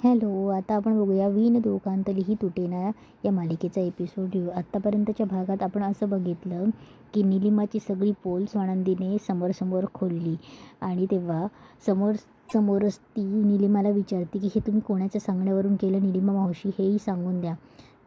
Hello, आता आपण बघूया विण दोघांतलीही तुटेना या मालिकेचा एपिसोड घेऊ. आत्तापर्यंतच्या भागात आपण असं बघितलं की निलिमाची सगळी पोल स्वानंदीने समोर खोलली आणि तेव्हा समोरच ती निलिमाला विचारते की हे तुम्ही कोणाच्या सांगण्यावरून केलं निलिमा मावशी, हेही सांगून द्या.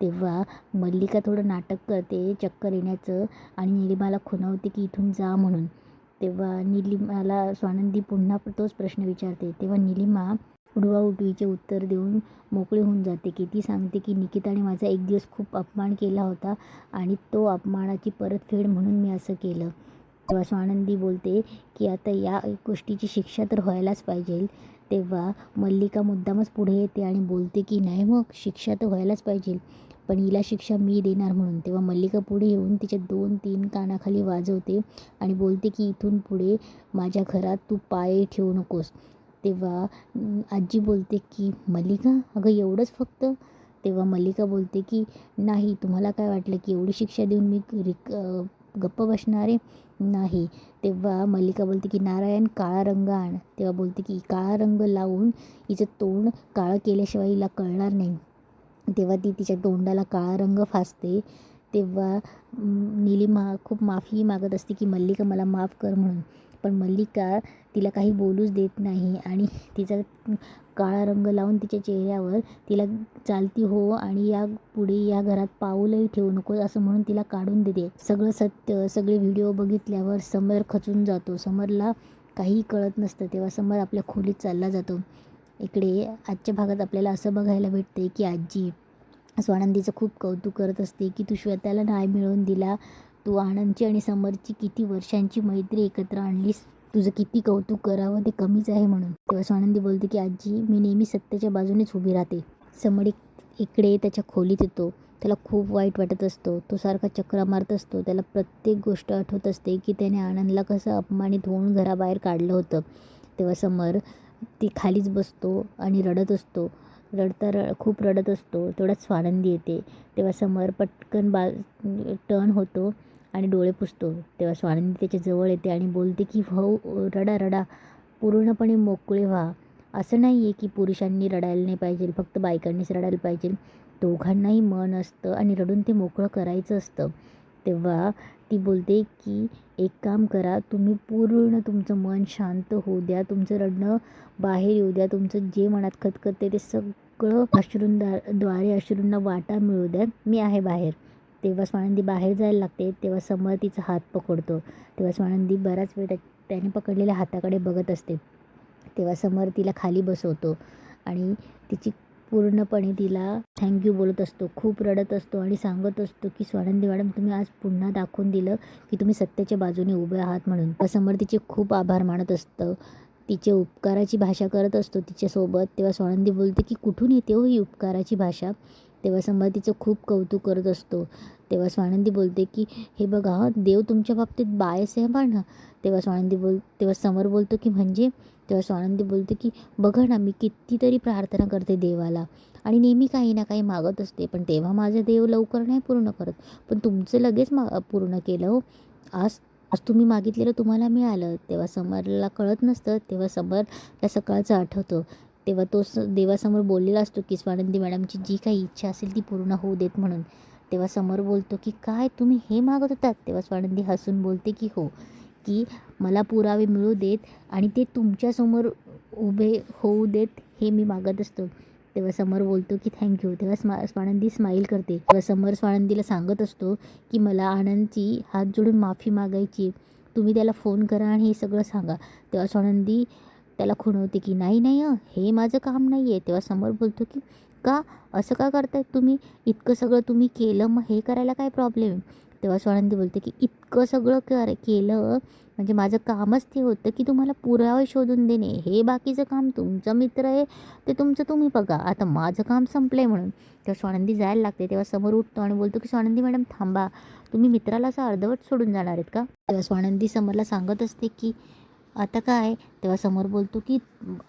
तेव्हा मल्लिका थोडं नाटक करते चक्कर येण्याचं आणि निलिमाला खुणावते की इथून जा म्हणून. तेव्हा निलिमाला स्वानंदी पुन्हा तोच प्रश्न विचारते. तेव्हा निलिमा उडवाउडवीचे उत्तर देऊन मोकळी होऊन जाते की ती सांगते की निकिताने माझा एक दिवस खूप अपमान केला होता आणि तो अपमानाची परतफेड म्हणून मी असं केलं. तेव्हा स्वानंदी बोलते की आता या गोष्टीची शिक्षा तर व्हायलाच पाहिजे. तेव्हा मल्लिका मुद्दामच पुढे येते आणि बोलते की नाही, मग शिक्षा तर व्हायलाच पाहिजे, पण हिला शिक्षा मी देणार म्हणून. तेव्हा मल्लिका पुढे येऊन तिच्या 2-3 कानाखाली वाजवते आणि बोलते की इथून पुढे माझ्या घरात तू पाय ठेवू नकोस. तेव्हा आजी बोलते की मल्लिका, अगं एवढंच फक्त. तेव्हा मल्लिका बोलते की नाही, तुम्हाला काय वाटलं की एवढी शिक्षा देऊन मी गप्प बसणार आहे? नाही. तेव्हा मल्लिका बोलते की नारायण, काळा रंग आण. तेव्हा बोलते की काळा रंग लावून हिचं तोंड काळं केल्याशिवाय हिला कळणार नाही. तेव्हा ती तिच्या तोंडाला काळा रंग फासते. तेव्हा निलिमा खूप माफी मागत असते की मल्लिका मला माफ कर म्हणून, पण मल्लिका तिला काही बोलूच देत नाही आणि तिचा काळा रंग लावून तिच्या चेहऱ्यावर तिला चालती हो आणि या पुढे या घरात पाऊलही ठेवू नको असं म्हणून तिला काढून देते. सगळं सत्य, सगळे व्हिडिओ बघितल्यावर समर खचून जातो. समरला काहीही कळत नसतं. तेव्हा समर आपल्या खोलीत चालला जातो. इकडे आजच्या भागात आपल्याला असं बघायला भेटते की आजी स्वानंदीचं खूप कौतुक करत असते की तू श्वेताला न्याय मिळवून दिला, तू आनंदची आणि समरची किती वर्षांची मैत्री एकत्र आणलीस, तुझं किती कौतुक करावं ते कमीच आहे म्हणून. तेव्हा स्वानंदी बोलते की आजी, मी नेहमी सत्याच्या बाजूनेच उभी राहते. समर इकडे त्याच्या खोलीत येतो. त्याला खूप वाईट वाटत असतो. तो सारखा चक्रा मारत असतो. त्याला प्रत्येक गोष्ट आठवत असते की त्याने आनंदला कसं अपमानित होऊन घराबाहेर काढलं होतं. तेव्हा समर ती खालीच बसतो आणि रडत असतो. खूप रडत असतो. तेवढ्यात स्वानंदी येते. तेव्हा समर पटकन टर्न होतो आणि डोळे पुसतो. तेव्हा स्वानंदी त्याच्या जवळ येते आणि बोलते की भाऊ, रडा रडा, पूर्णपणे मोकळे व्हा. असं नाही आहे की पुरुषांनी रडायला नाही पाहिजे, फक्त बायकांनीच रडायला पाहिजे. दोघांनाही मन असतं आणि रडून ते मोकळं करायचं असतं. तेव्हा ती बोलते की एक काम करा, तुम्ही पूर्ण तुमचं मन शांत होऊ द्या, तुमचं रडणं बाहेर येऊ द्या, तुमचं जे मनात खतखतते ते सगळं अश्रूंद्वारे अश्रूंना वाटा मिळू द्या, मी आहे बाहेर. तेव्हा स्वानंदी बाहेर जायला लागते. तेव्हा समर तिचा हात पकडतो. तेव्हा स्वानंदी बराच वेळ त्याने पकडलेल्या हाताकडे बघत असते. तेव्हा समर तिला खाली बसवतो आणि तिची पूर्णपणे तिला थँक्यू बोलत असतो. खूप रडत असतो आणि सांगत असतो की स्वानंदी मॅडम, तुम्ही आज पुन्हा दाखवून दिलं की तुम्ही सत्याच्या बाजूने उभे आहात म्हणून. समर तिचे खूप आभार मानत असतं. तिचे उपकाराची भाषा करत असतो तिच्यासोबत. तेव्हा स्वानंदी बोलते की कुठून येते हो ही उपकाराची भाषा? तेव्हा समर तिचं खूप कौतुक करत असतो. तेव्हा स्वानंदी बोलते की हे बघा, देव तुमच्या बाबतीत बायस आहे बा ना. तेव्हा समर बोलतो की म्हणजे? तेव्हा स्वानंदी बोलते की बघा ना, मी कितीतरी प्रार्थना करते देवाला आणि नेहमी काही ना काही मागत असते, पण तेव्हा माझं देव लवकर नाही पूर्ण करत, पण तुमचं लगेच पूर्ण केलं हो. आज आज तुम्ही मागितलेलं तुम्हाला मिळालं. तेव्हा समरला कळत नसतं. तेव्हा समरला सकाळचं आठवतं. तेव्हा तो देवासमोर बोललेला असतो की स्वानंदी मॅडमची जी काही इच्छा असेल ती पूर्ण होऊ देत म्हणून. तेव्हा समर बोलतो की काय तुम्ही हे मागत होतात? तेव्हा स्वानंदी हसून बोलते की हो, की मला पुरावे मिळू देत आणि ते तुमच्यासमोर उभे होऊ देत, हे मी मागत असतो. तेव्हा समर बोलतो की थँक्यू. तेव्हा स्वानंदी स्माईल करते. तेव्हा समर स्वानंदीला सांगत असतो की मला आनंदची हात जोडून माफी मागायची, तुम्ही त्याला फोन करा आणि हे सगळं सांगा. तेव्हा स्वानंदी त्याला खुणवते की नाही नाही, हे माझं काम नाही आहे. तेव्हा समर बोलतो की का असं का करतायत तुम्ही? इतकं सगळं तुम्ही केलं, मग हे करायला काय प्रॉब्लेम? तेव्हा स्वानंदी बोलते की इतकं सगळं केलं म्हणजे माझं कामच ते होतं की तुम्हाला पुरावे शोधून देणे. हे बाकीचं काम तुमचा मित्र आहे, ते तुमचं तुम्ही बघा. आता माझं काम संपलं आहे म्हणून. तेव्हा स्वानंदी जायला लागते. तेव्हा समोर उठतो आणि बोलतो की स्वानंदी मॅडम थांबा, तुम्ही मित्राला असं अर्धवट सोडून जाणार आहेत का? तेव्हा स्वानंदी समरला सांगत असते की आता काय? तेव्हा समोर बोलतो की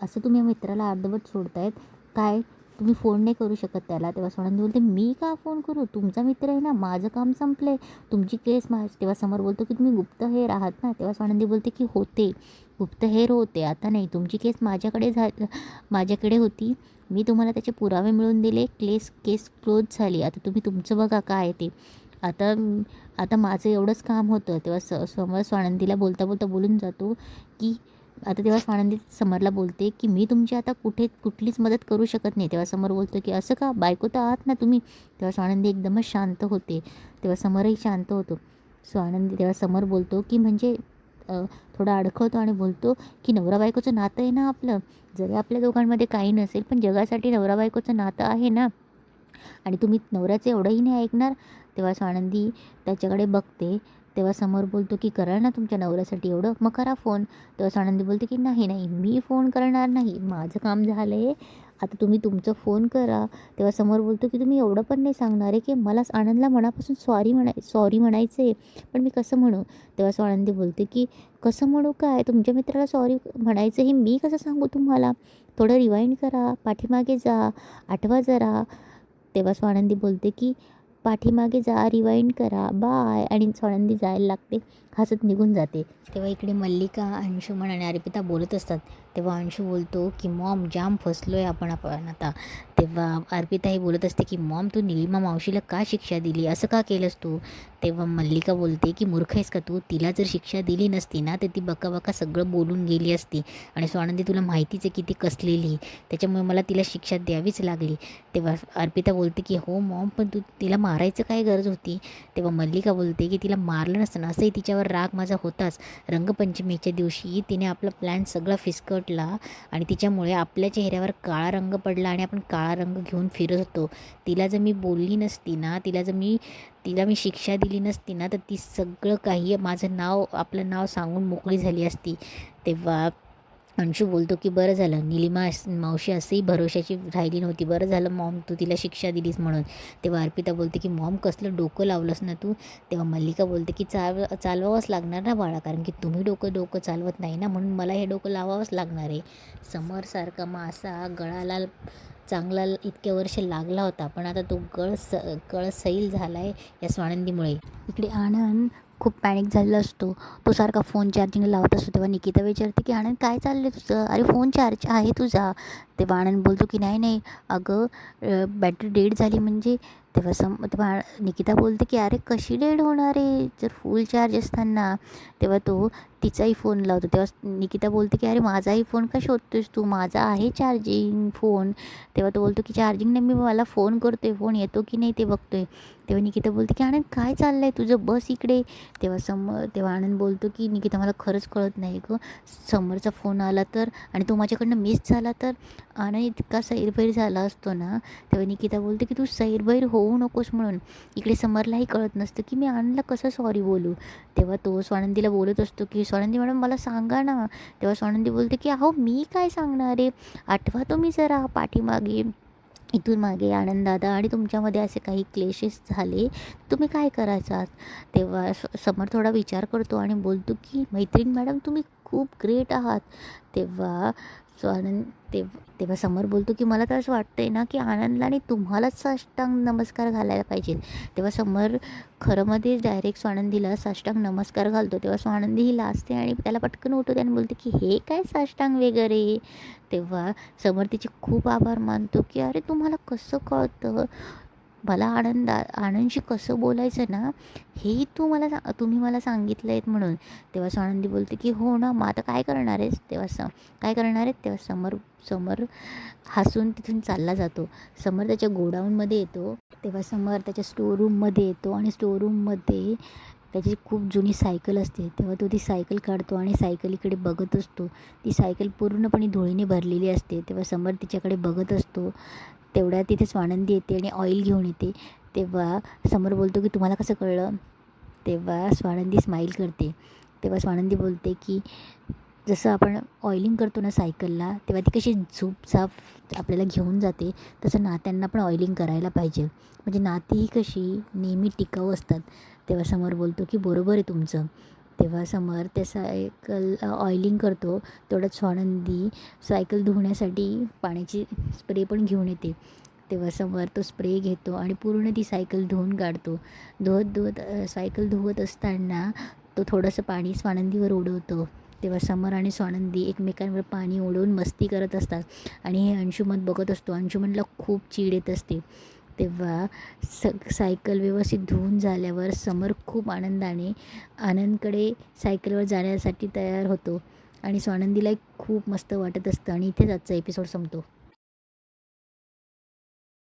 असं तुम्ही मित्राला अर्धवट सोडतायत काय? तुम्ही फोन नाही करू शकत त्याला? तेव्हा स्वानंदी बोलते मी का फोन करू? तुमचा मित्र आहे ना, माझं काम संपलं आहे, तुमची केस तेव्हा समोर बोलतो की तुम्ही गुप्तहेर आहात ना? तेव्हा स्वानंदी बोलते की होते, गुप्तहेर होते, आता नाही. तुमची केस माझ्याकडे होती, मी तुम्हाला त्याचे पुरावे मिळवून दिले, केस क्लोज झाली. आता तुम्ही तुमचं बघा काय आहे ते. आता आता माझं एवढंच काम होतं. तेव्हा समर स्वानंदीला बोलता बोलता बोलून जातो की आता तेव्हा स्वानंदी समरला बोलते की मी तुमची आता कुठलीच मदत करू शकत नाही. तेव्हा समर बोलतो की असं का, बायको तर आहात ना तुम्ही. तेव्हा स्वानंदी एकदमच शांत होते. तेव्हा समरही शांत होतो. तेव्हा समर बोलतो की म्हणजे थोडा अडखळतो आणि बोलतो की नवरा बायकोचं नातं आहे ना आपलं. जरी आपल्या दोघांमध्ये काही नसेल पण जगासाठी नवरा बायकोचं नातं आहे ना, आणि तुम्ही नवऱ्याचं एवढंही नाही ऐकणार. तेव्हा स्वानंदी त्याच्याकडे बघते. तेव्हा समोर बोलतो की करा ना तुमच्या नवऱ्यासाठी एवढं, मग करा फोन. तेव्हा स्वानंदी बोलते की नाही नाही, मी फोन करणार नाही, माझं काम झालं आहे, आता तुम्ही तुमचं फोन करा. तेव्हा समोर बोलतो की तुम्ही एवढं पण नाही सांगणार आहे की मला आनंदला मनापासून सॉरी म्हणायचं आहे, पण मी कसं म्हणू. तेव्हा स्वानंदी बोलते की कसं म्हणू काय, तुमच्या मित्राला सॉरी म्हणायचं हे मी कसं सांगू तुम्हाला. थोडं रिवाइंड करा, पाठीमागे जा, आठवा जरा. तेव्हा स्वानंदी बोलते की पाठीमागे जा, रिवाइंड करा, बाय. आणि स्वानंदी जायला लागते, हसत निघून जाते. तेव्हा इकडे मल्लिका, अंशुमन आणि अर्पिता बोलत असतात. तेव्हा अंशू बोलतो की मॉम जाम फसलो आहे आपण आता. तेव्हा अर्पिताही बोलत असते की मॉम तू निलिमा मावशीला का शिक्षा दिली, असं का केलंस तू. तेव्हा मल्लिका बोलते की मूर्ख आहेस का तू, तिला जर शिक्षा दिली नसती ना तर ती बका सगळं बोलून गेली असती. आणि स्वानंदी तुला माहितीच आहे की ती कसलेली, त्याच्यामुळे मला तिला शिक्षा द्यावीच लागली. तेव्हा अर्पिता बोलते की हो मॉम, पण तू तिला मारायचं काय गरज होती. तेव्हा मल्लिका बोलते की तिला मारलं नसतं ना, असंही तिच्यावर राग माझा होताच. रंगपंचमीच्या दिवशी तिने आपला प्लॅन सगळा फिसकटला आणि तिच्यामुळे आपल्या चेहऱ्यावर काळा रंग पडला आणि आपण काळा रंग घेऊन फिरत होतो. तिला जर मी बोलली नसती ना, तिला मी शिक्षा दिली नसती ना, तर ती सगळं काही आपलं नाव सांगून मोकळी झाली असती. तेव्हा अंशू बोलतो की बरं झालं निलिमा मावशी असंही भरोशाची राहिली नव्हती, बरं झालं मॉम तू तिला शिक्षा दिलीस म्हणून. तेव्हा अर्पिता बोलते की मॉम कसलं डोकं लावलंस ना तू. तेव्हा मल्लिका बोलते की चालवावंच लागणार ना बाळा, कारण की तुम्ही डोकं चालवत नाही ना, म्हणून मला हे डोकं लावावंच लागणार आहे. समरसारखा मासा गळाला चांगला इतक्या वर्ष लागला होता, पण आता तो गळ सैल झाला आहे या स्वानंदीमुळे. इकडे आनंद खूप पॅनिक झालेला असतो. तो सारखा फोन चार्जिंगला लावत असतो. तेव्हा निकिता विचारते की आनंद काय चाललं तुझं, अरे फोन चार्ज आहे तुझा. तेव्हा आनंद बोलतो की नाही नाही अगं, बॅटरी डेड झाली म्हणजे. तेव्हा निकिता बोलते की अरे कशी डेड होणार आहे जर फुल चार्ज असताना. तेव्हा तो तिचाही फोन लावतो. तेव्हा निकिता बोलते की अरे माझाही फोन का शोधतोस तू, माझा आहे चार्जिंग फोन. तेव्हा तो बोलतो की चार्जिंग नाही, मी मला फोन करतोय, फोन येतो की नाही ते बघतोय. तेव्हा निकिता बोलते की आनंद काय चाललं आहे तुझं, बस इकडे. तेव्हा आनंद बोलतो की निकिता मला खरंच कळत नाही गं, समोरचा फोन आला तर आणि तो माझ्याकडनं मिस झाला तर. आनंद इतका सैरभैर झाला असतो ना. तेव्हा निकिता बोलते की तू सैरभैर होऊ नकोस म्हणून. इकडे समरलाही कळत नसतं की मी आनंदला कसं सॉरी बोलू. तेव्हा तो स्वानंदीला बोलत असतो की स्वानंदी मॅडम मला सांगा ना. तेव्हा स्वानंदी बोलते की अहो मी काय सांगणार आहे, आठवा तुम्ही जरा पाठीमागे, इथून मागे आनंददादा आणि तुमच्यामध्ये असे काही क्लेशेस झाले, तुम्ही काय करायचात. तेव्हा समर थोडा विचार करतो आणि बोलतो की मैत्रीण मॅडम तुम्ही खूप ग्रेट आहात. तेव्हा स्वानंद तेव्हा समर बोलतो की मला तर असं वाटतंय ना की आनंदला आणि तुम्हालाच साष्टांग नमस्कार घालायला पाहिजे. तेव्हा समर खरंमध्ये डायरेक्ट स्वानंदीला साष्टांग नमस्कार घालतो. तेव्हा स्वानंदी ही लाजते आणि त्याला पटकन उठवते आणि बोलते की हे काय साष्टांग वगैरे. तेव्हा समर तिचे खूप आभार मानतो की अरे तुम्हाला कसं कळतं, मला आनंदशी कसं बोलायचं ना हेही तुम्ही मला सांगितलं आहेत म्हणून. तेव्हा स्वानंदी बोलते की हो ना, मग आता काय करणार आहेस. काय करणार आहेत. तेव्हा समर हसून तिथून चालला जातो. समर त्याच्या गोडाऊनमध्ये येतो. तेव्हा समर त्याच्या स्टोरूममध्ये येतो आणि स्टोरूममध्ये त्याची खूप जुनी सायकल असते. तेव्हा तो ती सायकल काढतो आणि सायकलीकडे बघत असतो. ती सायकल पूर्णपणे धुळीने भरलेली असते. तेव्हा समर तिच्याकडे बघत असतो. तेवढ्या तिथे स्वानंदी येते आणि ऑइल घेऊन येते. तेव्हा समर बोलतो की तुम्हाला कसं कळलं. तेव्हा स्वानंदी स्माईल करते. तेव्हा स्वानंदी बोलते की जसं आपण ऑइलिंग करतो ना सायकलला, तेव्हा ती कशी झूपझाप आपल्याला घेऊन जाते, तसं नात्यांना पण ऑइलिंग करायला पाहिजे, म्हणजे नाती ही कशी नेहमी टिकाऊ असतात. तेव्हा समर बोलतो की बरोबर आहे तुमचं. तेव्हा समर त्या सायकल ऑइलिंग करतो. तेवढ्यात स्वानंदी सायकल धुण्यासाठी पाण्याची स्प्रे पण घेऊन येते. तेव्हा समर तो स्प्रे घेतो आणि पूर्ण ती सायकल धुवून काढतो. सायकल धुवत असताना तो थोडंसं पाणी स्वानंदीवर उडवतो. तेव्हा समर आणि स्वानंदी एकमेकांवर पाणी उडवून मस्ती करत असतात आणि हे अंशुमन बघत असतो. अंशुमनला खूप चीड येत असते. तेव्हा सायकल व्यवस्थित धुवून झाल्यावर समर खूप आनंदाने आनंदकडे सायकलवर जाण्यासाठी तयार होतो आणि स्वानंदीला खूप मस्त वाटत असतं आणि इथेच आजचा एपिसोड संपतो.